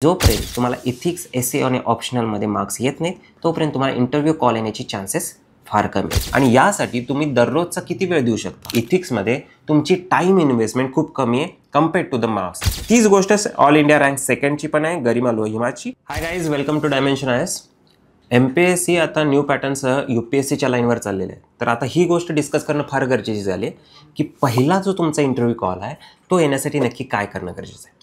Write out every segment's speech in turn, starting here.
जोपर्यंत तुम्हाला इथिक्स, एसे आणि ऑप्शनलमध्ये मार्क्स येत नाहीत तोपर्यंत तुम्हाला इंटरव्ह्यू कॉल येण्याची चान्सेस फार कमी आहेत. आणि यासाठी तुम्ही दररोजचा किती वेळ देऊ शकता? इथिक्समध्ये तुमची टाईम इन्व्हेस्टमेंट खूप कमी आहे कम्पेअर्ड टू द मार्क्स. तीच गोष्ट ऑल इंडिया रँक सेकंडची पण आहे, गरिमा लोहिमाची. Hi guys, welcome to dimension IAS. MPSC आता न्यू पॅटर्नसह UPSCच्या लाईनवर चाललेलं आहे. तर आता ही गोष्ट डिस्कस करणं फार गरजेची झाली की पहिला जो तुमचा इंटरव्ह्यू कॉल आहे तो येण्यासाठी नक्की काय करणं गरजेचं आहे.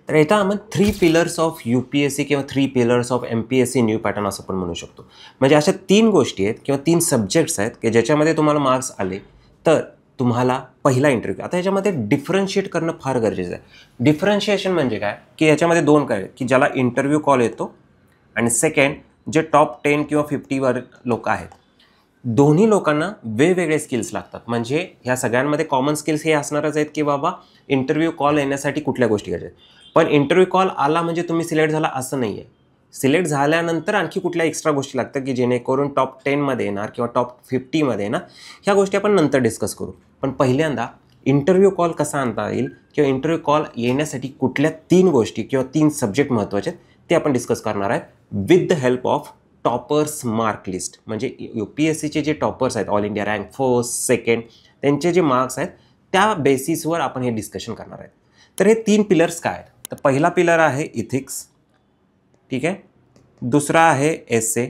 तर इथं आपण 3 पिलर्स ऑफ UPSC किंवा 3 pillars of MPSC new pattern असं पण म्हणू शकतो. म्हणजे अशा 3 गोष्टी आहेत किंवा 3 सब्जेक्ट्स आहेत की ज्याच्यामध्ये तुम्हाला मार्क्स आले तर तुम्हाला पहिला इंटरव्ह्यू. आता याच्यामध्ये डिफरन्शिएट करणं फार गरजेचं आहे. डिफरन्शिएशन म्हणजे काय की याच्यामध्ये दोन काय की ज्याला इंटरव्ह्यू कॉल येतो आणि सेकंड जे टॉप 10 किंवा 50वर लोक आहेत. दोन्ही लोकांना वेगवेगळे स्किल्स लागतात. म्हणजे ह्या सगळ्यांमध्ये कॉमन स्किल्स हे असणारच आहेत की बाबा इंटरव्ह्यू कॉल येण्यासाठी कुठल्या गोष्टी गरजेच्या आहेत. पण इंटरव्ह्यू कॉल आला म्हणजे तुम्ही सिलेक्ट झाला असं नाही आहे. सिलेक्ट झाल्यानंतर आणखी कुठल्या एक्स्ट्रा गोष्टी लागतात की जेणेकरून टॉप 10मध्ये येणार किंवा टॉप 50मध्ये येणार. ह्या गोष्टी आपण नंतर डिस्कस करू. पण पहिल्यांदा इंटरव्ह्यू कॉल कसा आणता येईल किंवा इंटरव्ह्यू कॉल येण्यासाठी कुठल्या 3 गोष्टी किंवा 3 सब्जेक्ट महत्त्वाचे आहेत ते आपण डिस्कस करणार आहे with the help of toppers mark list. म्हणजे UPSCचे जे टॉपर्स आहेत, all India rank first, second, त्यांचे जे मार्क्स आहेत त्या बेसिसवर आपण हे डिस्कशन करणार आहेत. तर हे 3 पिलर्स काय आहेत? तर पहिला पिलर आहे इथिक्स, ठीक आहे. दुसरा आहे एसे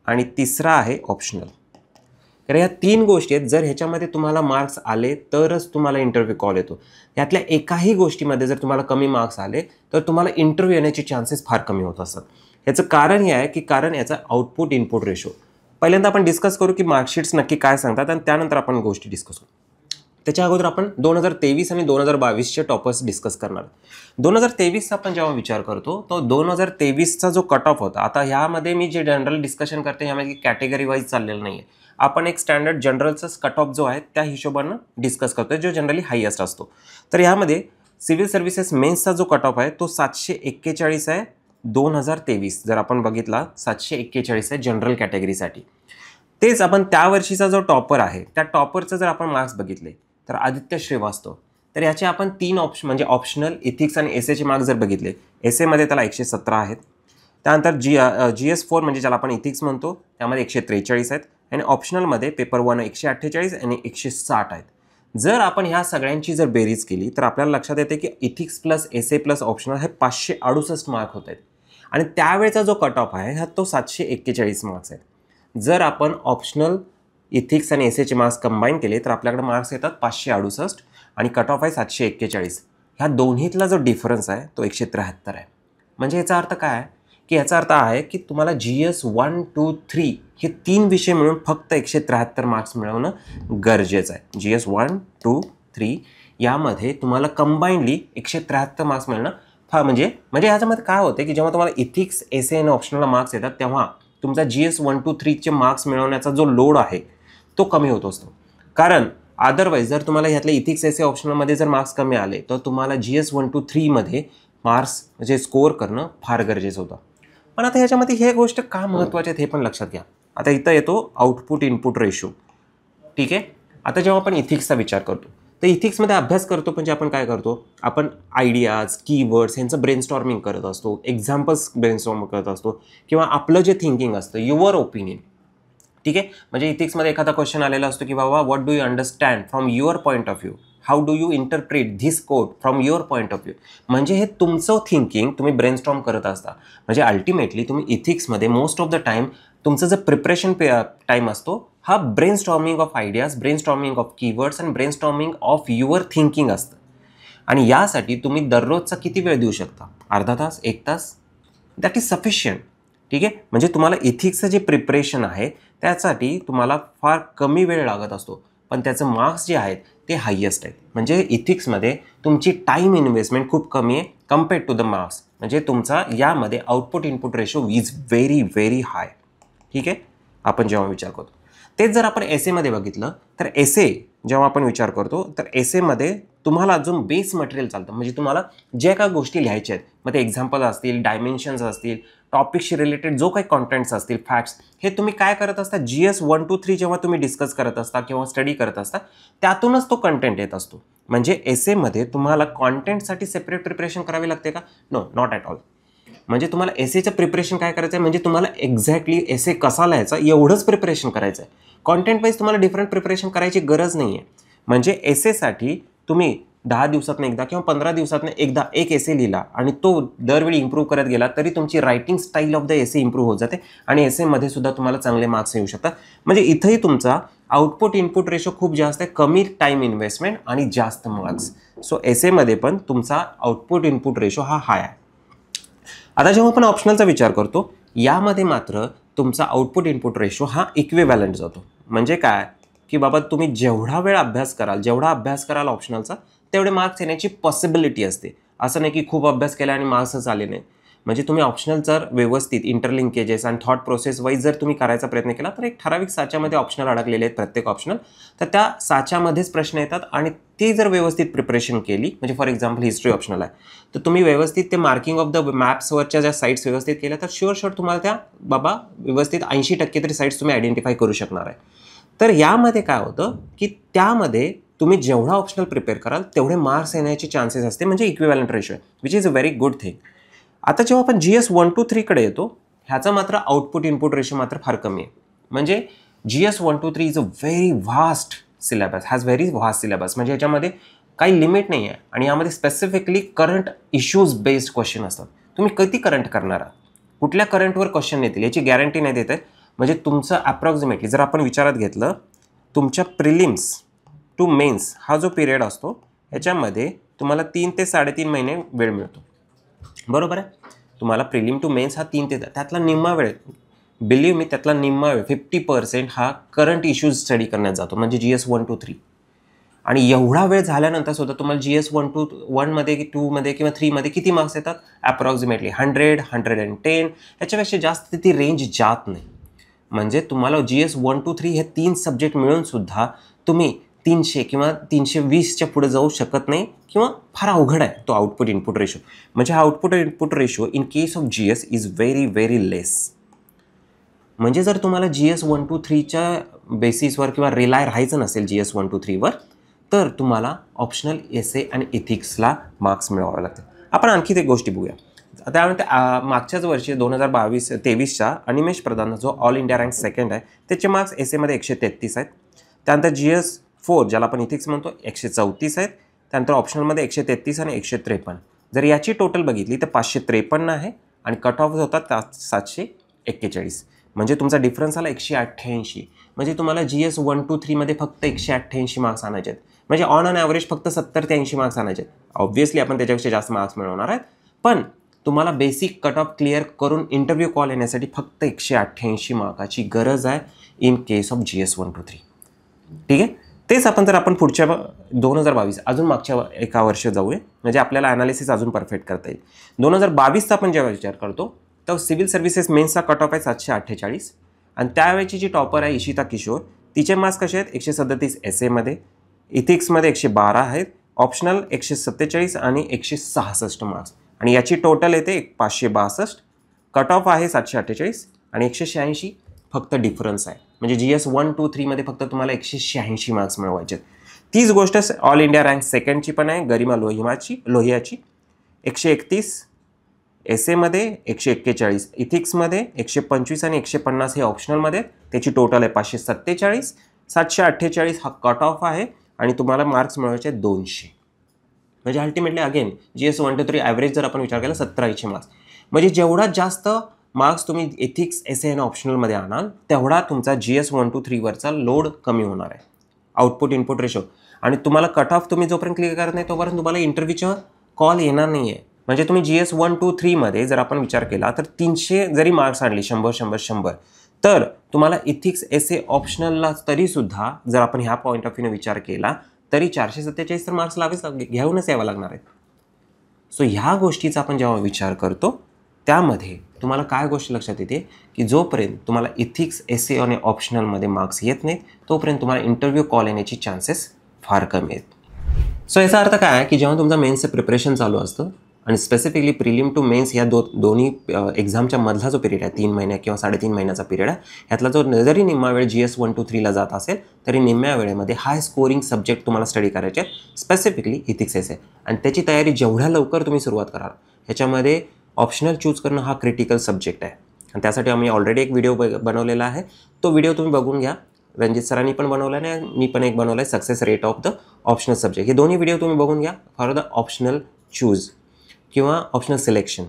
आणि तिसरा आहे ऑप्शनल. तर ह्या 3 गोष्टी आहेत. जर ह्याच्यामध्ये तुम्हाला मार्क्स आले तरच तुम्हाला इंटरव्ह्यू कॉल येतो. यातल्या एकाही गोष्टीमध्ये जर तुम्हाला कमी मार्क्स आले तर तुम्हाला इंटरव्ह्यू येण्याचे चान्सेस फार कमी होत असतात. याचं कारण हे आहे की कारण याचा आउटपुट इनपुट रेशो. पहिल्यांदा आपण डिस्कस करू की मार्कशीट्स नक्की काय सांगतात आणि त्यानंतर आपण गोष्टी डिस्कस करू. त्याच्या अगोदर आपण 2023 आणि 2022चे टॉपर्स डिस्कस करणार. 2023चा आपण जेव्हा विचार करतो तो 2023चा जो कट ऑफ होता. आता ह्यामध्ये मी जे जनरल डिस्कशन करते ह्यामध्ये कॅटेगरी वाईज चाललेलं नाही आहे. आपण एक स्टँडर्ड जनरलचाच कट ऑफ जो आहे त्या हिशोबानं डिस्कस करतोय जो जनरली हायएस्ट असतो. तर ह्यामध्ये सिव्हिल सर्व्हिसेस मेन्सचा जो कट ऑफ आहे तो 741 आहे 2023. जर आपण बघितला 741 आहे जनरल कॅटेगरीसाठी. तेच आपण त्या वर्षीचा जो टॉपर आहे त्या टॉपरचं जर आपण मार्क्स बघितले तर आदित्य श्रीवास्तव. तर याचे आपण 3 ऑप्शन म्हणजे ऑप्शनल, इथिक्स आणि एसेचे मार्क्स जर बघितले, एसेमध्ये त्याला 117 आहेत. त्यानंतर GS4 म्हणजे ज्याला आपण इथिक्स म्हणतो त्यामध्ये 143 आहेत आणि ऑप्शनलमध्ये पेपर 1 148 आणि 160 आहेत. जर आपण ह्या सगळ्यांची जर बेरीज केली तर आपल्याला लक्षात येते की इथिक्स प्लस एसे प्लस ऑप्शनल हे 568 मार्क होत आहेत आणि त्यावेळेचा जो कट ऑफ आहे हा तो 741 मार्क्स आहेत. जर आपण ऑप्शनल, इथिक्स आणि एसेचे मार्क्स कंबाईन केले तर आपल्याकडे मार्क्स येतात 568 आणि कट ऑफ आहे 741. ह्या दोन्हीतला जो डिफरन्स आहे तो 173 आहे. म्हणजे याचा अर्थ काय आहे की याचा अर्थ आहे की तुम्हाला GS 1, 2, 3 हे 3 विषय मिळून फक्त 173 मार्क्स मिळवणं गरजेचं आहे. GS 1, 2, 3 यामध्ये तुम्हाला कंबाईनली 173 मार्क्स मिळणं फार म्हणजे ह्याच्यामध्ये काय होते की जेव्हा तुम्हाला इथिक्स, एसे आणि ऑप्शनलला मार्क्स येतात तेव्हा तुमचा GS 1, 2, 3चे मार्क्स मिळवण्याचा जो लोड आहे तो कमी होत असतो. कारण अदरवाईज जर तुम्हाला ह्यातले इथिक्स, एसे, ऑप्शनलमध्ये जर मार्क्स कमी आले तर तुम्हाला GS 1, 2, 3मध्ये मार्क्स म्हणजे स्कोअर करणं फार गरजेचं होतं. पण आता ह्याच्यामध्ये हे गोष्ट का महत्त्वाची आहेत हे पण लक्षात घ्या. आता इथं येतो आउटपुट इनपुट रेशो, ठीक आहे. आता जेव्हा आपण इथिक्सचा विचार करतो तर इथिक्समध्ये अभ्यास करतो म्हणजे आपण काय करतो, आपण आयडियाज, कीवर्ड्स यांचं ब्रेनस्टॉर्मिंग करत असतो, एक्झाम्पल्स ब्रेनस्टॉर्म करत असतो किंवा आपलं जे थिंकिंग असतं, युअर ओपिनियन, ठीक आहे. म्हणजे इथिक्समध्ये एखादा क्वेश्चन आलेला असतो की बाबा what do you understand from your point of view, how do you interpret this quote from your point of view. म्हणजे हे तुमचं थिंकिंग तुम्ही ब्रेनस्टॉर्म करत असता. म्हणजे अल्टिमेटली तुम्ही इथिक्समध्ये मोस्ट ऑफ द टाईम तुमचं जर प्रिपरेशन टाईम असतो हा brainstorming of ideas, brainstorming of keywords आणि ब्रेनस्टॉर्मिंग ऑफ युअर थिंकिंग असतं. आणि यासाठी तुम्ही दररोजचा किती वेळ देऊ शकता? अर्धा तास, 1 तास, दॅट इज सफिशियंट, ठीक आहे. म्हणजे तुम्हाला इथिक्सचं जे प्रिपरेशन आहे त्यासाठी तुम्हाला फार कमी वेळ लागत असतो पण त्याचं मार्क्स जे आहेत ते हायेस्ट आहेत. म्हणजे इथिक्समध्ये तुमची टाईम इन्व्हेस्टमेंट खूप कमी आहे कम्पेअर्ड टू द मार्क्स. म्हणजे तुमचा यामध्ये output input ratio is very very high, ठीक आहे. आपण जेव्हा विचार करतो तेच जर आपण एसेमध्ये बघितलं तर एसे जेव्हा आपण विचार करतो तर एसेमध्ये तुम्हाला अजून बेस मटेरियल चालतं. म्हणजे तुम्हाला ज्या काही गोष्टी लिहायच्या आहेत मग ते एक्झाम्पल असतील, डायमेन्शन्स असतील, टॉपिकशी रिलेटेड जो काही कॉन्टेंट्स असतील, फॅक्ट्स, हे तुम्ही काय करत असता GS 1, 2, 3 जेव्हा तुम्ही डिस्कस करत असता किंवा स्टडी करत असता त्यातूनच तो कंटेंट येत असतो. म्हणजे एसेमध्ये तुम्हाला कॉन्टेंटसाठी सेपरेट प्रिपरेशन करावी लागते का? No, not at all. म्हणजे तुम्हाला एसेचं प्रिपरेशन काय करायचं आहे, म्हणजे तुम्हाला एक्झॅक्टली एसे कसा लिहायचा एवढंच प्रिपरेशन करायचं आहे. कॉन्टेंट वाईज तुम्हाला डिफरंट प्रिपरेशन करायची गरज नाही आहे. म्हणजे एसेसाठी तुम्ही 10 दिवसातनं एकदा किंवा 15 दिवसातनं एकदा एक एसे लिहिला आणि तो दरवेळी इम्प्रूव्ह करत गेला तरी तुमची writing style of the essay improve होत जाते आणि एसेमध्ये सुद्धा तुम्हाला चांगले मार्क्स येऊ शकतात. म्हणजे इथंही तुमचा आउटपुट इनपुट रेशो खूप जास्त आहे, कमी टाईम इन्व्हेस्टमेंट आणि जास्त मार्क्स. सो एसेमध्ये पण तुमचा आउटपुट इनपुट रेशो हा हाय आहे. आता जेव्हा आपण ऑप्शनलचा विचार करतो यामध्ये मात्र तुमचा आउटपुट इनपुट रेशो हा इक्विव्हॅलंट जातो. म्हणजे काय की बाबा तुम्ही जेवढा वेळ अभ्यास कराल ऑप्शनलचा तेवढे मार्क्स येण्याची पॉसिबिलिटी असते. असं नाही की खूप अभ्यास केला आणि मार्क्सच आले नाही. म्हणजे तुम्ही ऑप्शनल जर व्यवस्थित इंटरलिंकेजेस आणि थॉट प्रोसेस वाईज जर तुम्ही करायचा प्रयत्न केला तर एक ठराविक साच्यामध्ये ऑप्शनल अडकलेले आहेत प्रत्येक ऑप्शनल, तर त्या साच्यामध्येच प्रश्न येतात आणि ते जर व्यवस्थित प्रिपरेशन केली, म्हणजे फॉर एक्झाम्पल हिस्ट्री ऑप्शनल आहे तर तुम्ही व्यवस्थित ते मार्किंग ऑफ द मॅप्सवरच्या ज्या साईट्स व्यवस्थित केल्या तर शुअर तुम्हाला त्या बाबा व्यवस्थित 80% तरी साईट्स तुम्ही आयडेंटिफाय करू शकणार आहे. तर यामध्ये काय होतं की त्यामध्ये तुम्ही जेवढा ऑप्शनल प्रिपेअर कराल तेवढे मार्क्स येण्याचे चान्सेस असते, म्हणजे इक्विव्हॅलंट रेशो आहे, which is a very good thing. आता जेव्हा आपण GS 1 to 3 कडे येतो ह्याचा मात्र आउटपुट इनपुट रेशो मात्र फार कमी आहे. म्हणजे GS 1 to 3 is a very vast syllabus, has very vast syllabus. म्हणजे याच्यामध्ये काही लिमिट नाही आहे आणि यामध्ये specifically current issues based question असतात. तुम्ही किती करंट करणार आहात, कुठल्या करंटवर क्वेश्चन येतील याची गॅरंटी नाही देत आहे. म्हणजे तुमचं अप्रॉक्सिमेटली जर आपण विचारात घेतलं तुमच्या प्रिलिम्स टू मेन्स हा जो पिरियड असतो याच्यामध्ये तुम्हाला 3 ते 3.5 महिने वेळ मिळतो, बरोबर आहे. तुम्हाला प्रिलिम टू मेन्स हा 3 ते त्यातला निम्मा वेळ, बिलीव्ह मी त्यातला निम्मा वेळ 50% हा करंट इश्यूज स्टडी करण्यात जातो, म्हणजे GS 1 to 3. आणि एवढा वेळ झाल्यानंतर सुद्धा तुम्हाला GS 1 to 1 मध्ये 2 मध्ये किंवा 3 मध्ये किती मार्क्स येतात, अप्रॉक्सिमेटली 100, 110, याच्यापेक्षा जास्त ती रेंज जात नाही. म्हणजे तुम्हाला GS 1 to 3 हे 3 सब्जेक्ट मिळून सुद्धा तुम्ही 300 किंवा 320च्या पुढे जाऊ शकत नाही किंवा फार अवघड आहे तो आउटपुट इनपुट रेशो. म्हणजे हा output input ratio in case of GS is very very less. म्हणजे जर तुम्हाला GS 1 to 3च्या बेसिसवर किंवा रिलाय राहायचं नसेल GS 1 to 3वर तर तुम्हाला ऑप्शनल एसे आणि इथिक्सला मार्क्स मिळवावे लागतील. आपण आणखी एक गोष्टी बघूया. त्यानंतर मागच्याच वर्षी 2022-23च्या अनिमेश प्रधान जो ऑल इंडिया रँक सेकंड आहे त्याचे मार्क्स एसेमध्ये 133 आहेत. त्यानंतर GS 4 ज्याला आपण इथिक्स म्हणतो 134 आहेत. त्यानंतर ऑप्शनलमध्ये 133 आणि 153. जर याची टोटल बघितली तर 553 आहे आणि कट ऑफ होतात 741. म्हणजे तुमचा डिफरन्स आला 188. म्हणजे तुम्हाला GS 1 to 3 मध्ये फक्त 188 मार्क्स आणायचे आहेत. म्हणजे ऑन अन ॲव्हरेज फक्त 70 ते 80 मार्क्स आणायचे आहेत. ऑब्व्हियसली आपण त्याच्यापेक्षा जास्त मार्क्स मिळवणार आहेत, पण तुम्हाला बेसिक कट ऑफ क्लिअर करून इंटरव्ह्यू कॉल येण्यासाठी फक्त 188 मार्काची गरज आहे in case of GS 1 to 3. ठीक आहे. तेच आपण जर आपण पुढच्या 2022 अजून मागच्या एका वर्ष जाऊया, म्हणजे आपल्याला ॲनालिसिस अजून परफेक्ट करता येईल. 2022चा आपण जेव्हा विचार करतो तर सिव्हिल सर्व्हिसेस मेन्सचा कट ऑफ आहे 748 आणि त्यावेळेची जी टॉपर आहे इशिता किशोर, तिचे मार्क्स कसे आहेत 137 एसेमध्ये, इथिक्समध्ये 112 आहेत, ऑप्शनल 147 आणि 166 मार्क्स आणि याची टोटल येते 562. कट ऑफ आहे 748 आणि 186 फक्त डिफरन्स आहे. म्हणजे GS 1 to 3 मध्ये फक्त तुम्हाला 186 मार्क्स मिळवायचे. तीच गोष्ट ऑल इंडिया रँक सेकंडची पण आहे गरिमा लोहियाची 131 एसेमध्ये, 141 इथिक्समध्ये, 125 आणि 150 हे ऑप्शनलमध्ये. त्याची टोटल आहे 547. 748 हा कट ऑफ आहे आणि तुम्हाला मार्क्स मिळवायचे 200. म्हणजे ultimately again GS 1 to 3 average जर आपण विचार केला 1780 मार्क्स. म्हणजे जेवढा जास्त मार्क्स तुम्ही एथिक्स एसे आणि ऑप्शनलमध्ये आणाल तेवढा तुमचा GS 1 to 3 वरचा लोड कमी होणार आहे, आउटपुट इनपुट रेशो. आणि तुम्हाला कट ऑफ तुम्ही जोपर्यंत क्लिअर करत नाही तोपर्यंत तुम्हाला इंटरव्ह्यूचा कॉल येणार नाही आहे. म्हणजे तुम्ही GS 1 to 3 मध्ये जर आपण विचार केला तर 300 जरी मार्क्स आणले 100 तर तुम्हाला इथिक्स एसे ऑप्शनलला तरीसुद्धा जर आपण ह्या पॉईंट ऑफ व्ह्यूने विचार केला तरी 447 तर मार्क्स घेऊनच यावं लागणार आहेत. सो ह्या गोष्टीचा आपण जेव्हा विचार करतो त्यामध्ये तुम्हाला काय गोष्ट लक्षात येते की जोपर्यंत तुम्हाला इथिक्स एसे आणि ऑप्शनलमध्ये मार्क्स येत नाहीत तोपर्यंत तुम्हाला इंटरव्ह्यू कॉल येण्याची चान्सेस फार कमी आहेत. सो याचा अर्थ काय आहे की जेव्हा तुमचं मेन्सचं प्रिपरेशन चालू असतं आणि स्पेसिफिकली प्रिलिम टू मेन्स या दोन्ही एक्झामच्या मधला जो पिरियड आहे 3 महिन्या किंवा 3.5 महिन्याचा पिरियड आहे ह्यातला जो जरी निम्मा वेळ GS 1 to 3 ला जात असेल तरी निम्म्या वेळेमध्ये हाय स्कोरिंग सब्जेक्ट तुम्हाला स्टडी करायचे आहेत, स्पेसिफिकली इथिक्स एसे. आणि त्याची तयारी जेवढ्या लवकर तुम्ही सुरुवात कराल ह्याच्यामध्ये ऑप्शनल चूज करणं हा क्रिटिकल सब्जेक्ट आहे आणि त्यासाठी आम्ही ऑलरेडी एक व्हिडिओ बनवलेला आहे. तो व्हिडिओ तुम्ही बघून घ्या. रणजित सरांनी पण बनवला आहे आणि मी पण एक बनवला आहे, success rate of the optional subject. हे दोन्ही व्हिडिओ तुम्ही बघून घ्या फॉर द ऑप्शनल चूज किंवा ऑप्शनल सिलेक्शन.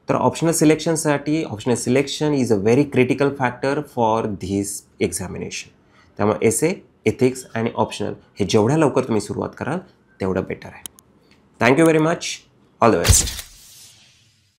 तर ऑप्शनल सिलेक्शनसाठी optional selection is a very critical factor for this examination. त्यामुळे एसे, एथिक्स आणि ऑप्शनल हे जेवढ्या लवकर तुम्ही सुरुवात कराल तेवढं बेटर आहे. Thank you very much. All the best.